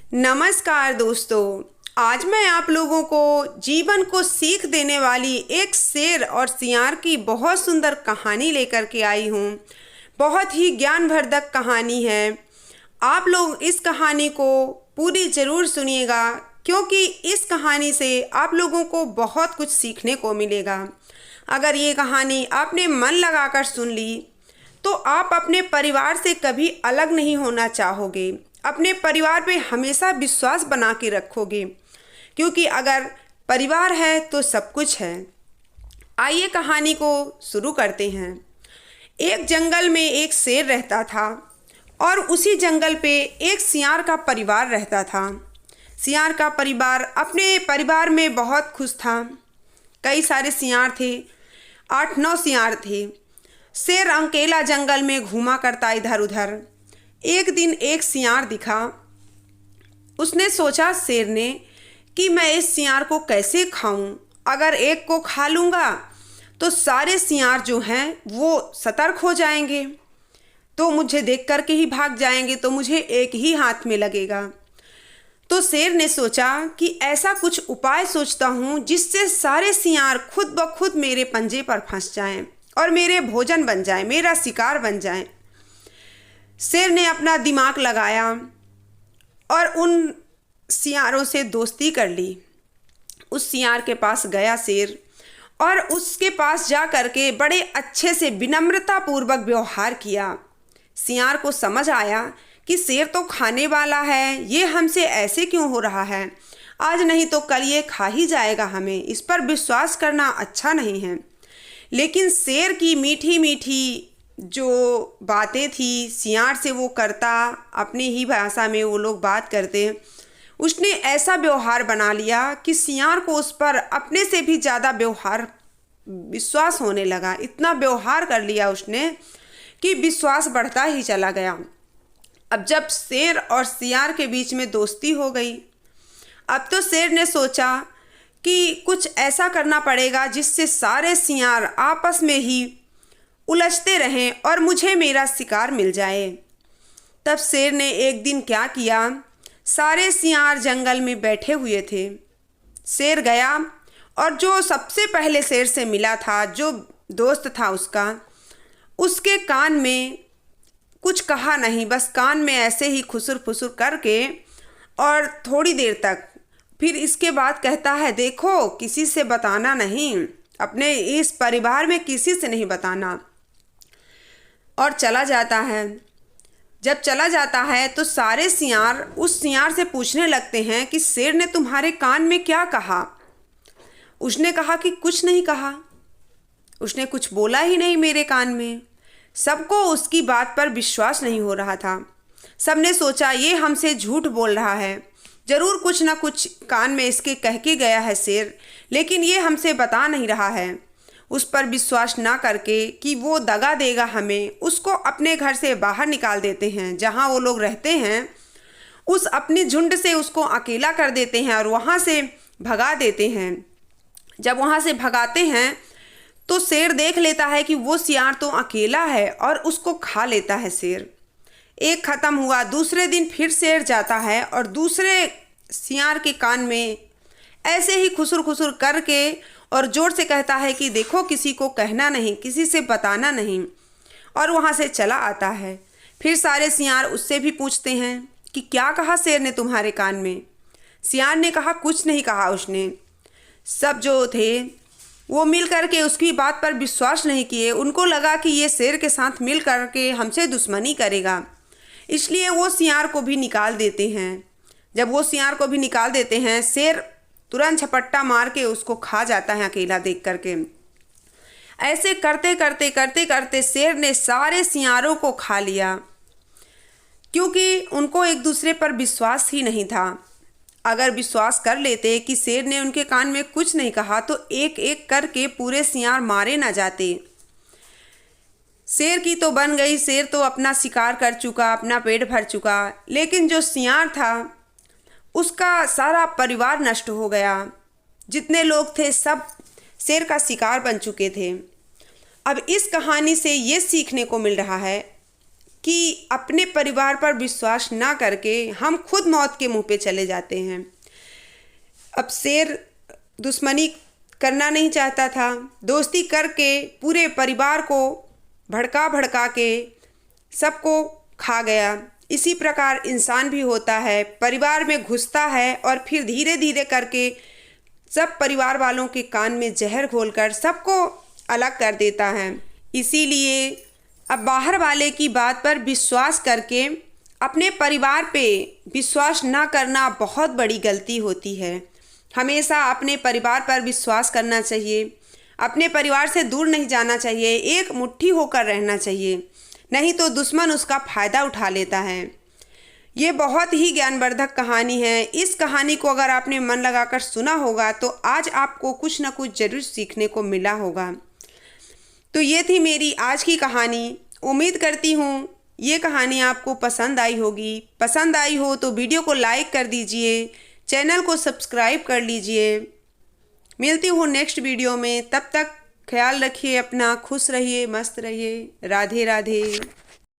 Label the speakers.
Speaker 1: नमस्कार दोस्तों। आज मैं आप लोगों को जीवन को सीख देने वाली एक शेर और सियार की बहुत सुंदर कहानी लेकर के आई हूँ। बहुत ही ज्ञानवर्धक कहानी है। आप लोग इस कहानी को पूरी ज़रूर सुनिएगा, क्योंकि इस कहानी से आप लोगों को बहुत कुछ सीखने को मिलेगा। अगर ये कहानी आपने मन लगाकर सुन ली तो आप अपने परिवार से कभी अलग नहीं होना चाहोगे। अपने परिवार पे हमेशा विश्वास बना के रखोगे, क्योंकि अगर परिवार है तो सब कुछ है। आइए कहानी को शुरू करते हैं। एक जंगल में एक शेर रहता था और उसी जंगल पे एक सियार का परिवार रहता था। सियार का परिवार अपने परिवार में बहुत खुश था। कई सारे सियार थे, 8-9 सियार थे। शेर अकेला जंगल में घूमा करता इधर उधर। एक दिन एक सियार दिखा। उसने सोचा, शेर ने, कि मैं इस सियार को कैसे खाऊं। अगर एक को खा लूँगा तो सारे सियार जो हैं वो सतर्क हो जाएंगे, तो मुझे देख कर के ही भाग जाएंगे, तो मुझे एक ही हाथ में लगेगा। तो शेर ने सोचा कि ऐसा कुछ उपाय सोचता हूँ जिससे सारे सियार खुद ब खुद मेरे पंजे पर फंस जाएं और मेरे भोजन बन जाएं, मेरा शिकार बन जाएं। शेर ने अपना दिमाग लगाया और उन सियारों से दोस्ती कर ली। उस सियार के पास गया शेर और उसके पास जा कर के बड़े अच्छे से विनम्रता पूर्वक व्यवहार किया। सियार को समझ आया कि शेर तो खाने वाला है, ये हमसे ऐसे क्यों हो रहा है। आज नहीं तो कल ये खा ही जाएगा हमें, इस पर विश्वास करना अच्छा नहीं है। लेकिन शेर की मीठी मीठी जो बातें थी सियार से वो करता, अपने ही भाषा में वो लोग बात करते। उसने ऐसा व्यवहार बना लिया कि सियार को उस पर अपने से भी ज़्यादा विश्वास होने लगा। इतना व्यवहार कर लिया उसने कि विश्वास बढ़ता ही चला गया। अब जब शेर और सियार के बीच में दोस्ती हो गई, अब तो शेर ने सोचा कि कुछ ऐसा करना पड़ेगा जिससे सारे सियार आपस में ही उलझते रहें और मुझे मेरा शिकार मिल जाए। तब शेर ने एक दिन क्या किया, सारे सियार जंगल में बैठे हुए थे। शेर गया और जो सबसे पहले शेर से मिला था, जो दोस्त था उसका, उसके कान में कुछ कहा नहीं, बस कान में ऐसे ही खुसुर फुसुर करके और थोड़ी देर तक। फिर इसके बाद कहता है, देखो किसी से बताना नहीं, अपने इस परिवार में किसी से नहीं बताना, और चला जाता है। जब चला जाता है तो सारे सियार उस सियार से पूछने लगते हैं कि शेर ने तुम्हारे कान में क्या कहा। उसने कहा कि कुछ नहीं कहा, उसने कुछ बोला ही नहीं मेरे कान में। सबको उसकी बात पर विश्वास नहीं हो रहा था। सबने सोचा ये हमसे झूठ बोल रहा है, ज़रूर कुछ ना कुछ कान में इसके कह के गया है शेर, लेकिन ये हमसे बता नहीं रहा है। उस पर विश्वास ना करके कि वो दगा देगा हमें, उसको अपने घर से बाहर निकाल देते हैं। जहाँ वो लोग रहते हैं उस अपनी झुंड से उसको अकेला कर देते हैं और वहाँ से भगा देते हैं। जब वहाँ से भगाते हैं तो शेर देख लेता है कि वो सियार तो अकेला है और उसको खा लेता है शेर। एक ख़त्म हुआ, दूसरे दिन फिर शेर जाता है और दूसरे सियार के कान में ऐसे ही खुसुर खुसुर करके और ज़ोर से कहता है कि देखो किसी को कहना नहीं, किसी से बताना नहीं, और वहाँ से चला आता है। फिर सारे सियार उससे भी पूछते हैं कि क्या कहा शेर ने तुम्हारे कान में। सियार ने कहा कुछ नहीं कहा उसने। सब जो थे वो मिल कर के उसकी बात पर विश्वास नहीं किए। उनको लगा कि ये शेर के साथ मिल कर के हमसे दुश्मनी करेगा, इसलिए वो सियार को भी निकाल देते हैं। जब वो सियार को भी निकाल देते हैं, शेर तुरंत झपट्टा मार के उसको खा जाता है अकेला देख करके। ऐसे करते करते करते करते शेर ने सारे सियारों को खा लिया, क्योंकि उनको एक दूसरे पर विश्वास ही नहीं था। अगर विश्वास कर लेते कि शेर ने उनके कान में कुछ नहीं कहा तो एक एक करके पूरे सियार मारे ना जाते। शेर की तो बन गई, शेर तो अपना शिकार कर चुका, अपना पेट भर चुका, लेकिन जो सियार था उसका सारा परिवार नष्ट हो गया। जितने लोग थे सब शेर का शिकार बन चुके थे। अब इस कहानी से ये सीखने को मिल रहा है कि अपने परिवार पर विश्वास ना करके हम खुद मौत के मुंह पे चले जाते हैं। अब शेर दुश्मनी करना नहीं चाहता था, दोस्ती करके पूरे परिवार को भड़का भड़का के सबको खा गया। इसी प्रकार इंसान भी होता है, परिवार में घुसता है और फिर धीरे धीरे करके सब परिवार वालों के कान में जहर घोलकर सबको अलग कर देता है। इसीलिए अब बाहर वाले की बात पर विश्वास करके अपने परिवार पे विश्वास ना करना बहुत बड़ी गलती होती है। हमेशा अपने परिवार पर विश्वास करना चाहिए, अपने परिवार से दूर नहीं जाना चाहिए, एक मुट्ठी होकर रहना चाहिए, नहीं तो दुश्मन उसका फ़ायदा उठा लेता है। ये बहुत ही ज्ञानवर्धक कहानी है। इस कहानी को अगर आपने मन लगाकर सुना होगा तो आज आपको कुछ न कुछ ज़रूर सीखने को मिला होगा। तो ये थी मेरी आज की कहानी। उम्मीद करती हूँ ये कहानी आपको पसंद आई होगी। पसंद आई हो तो वीडियो को लाइक कर दीजिए, चैनल को सब्सक्राइब कर लीजिए। मिलती हूँ नेक्स्ट वीडियो में, तब तक ख्याल रखिए अपना, खुश रहिए, मस्त रहिए। राधे राधे।